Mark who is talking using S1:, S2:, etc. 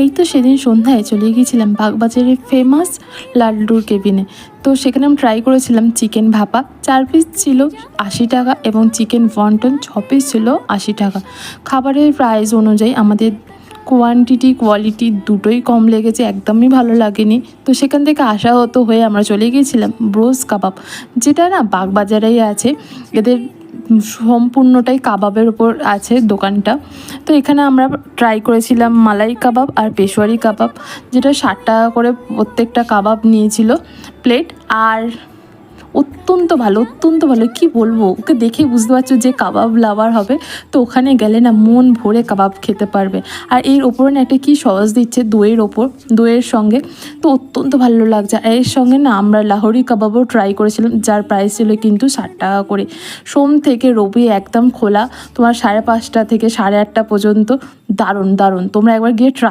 S1: এই তো সেদিন সন্ধ্যায় চলে গিয়েছিলাম বাগবাজারের ফেমাস লাড্ডুর কেবিনে। তো সেখানে আমি ট্রাই করেছিলাম চিকেন ভাপা, 4 পিস ছিল 80 টাকা এবং চিকেন ওয়ন্টন 6 পিস ছিল 80 টাকা। খাবারের প্রাইস অনুযায়ী আমাদের কোয়ান্টিটি কোয়ালিটি দুটোই কম লেগেছে, একদমই ভালো লাগেনি। তো সেখান থেকে আশাহত হয়ে আমরা চলে গিয়েছিলাম ব্রোস কাবাব, যেটা না বাগবাজারেই আছে। এদের সম্পূর্ণটাই কাবাবের ওপর আছে দোকানটা। তো এখানে আমরা ট্রাই করেছিলাম মালাই কাবাব আর পেশোয়ারি কাবাব, যেটা 60 টাকা করে প্রত্যেকটা কাবাব নিয়েছিল প্লেট। আর অত্যন্ত ভালো কি বলবো, ওকে দেখে বুঝতে পারছো যে কাবাব লাভার হবে। তো ওখানে গেলে না মন ভরে কাবাব খেতে পারবে। আর এর ওপরে না একটা কী সস দিচ্ছে দইয়ের ওপর, দইয়ের সঙ্গে। তো অত্যন্ত ভালো লাগছে। আর এর সঙ্গে না আমরা লাহোরি কাবাবও ট্রাই করেছিলাম, যার প্রাইস ছিল কিন্তু 60 টাকা করে। সোম থেকে রবি একদম খোলা, তোমার 5:30 থেকে 8:30 পর্যন্ত। দারুণ তোমরা একবার গিয়ে ট্রাই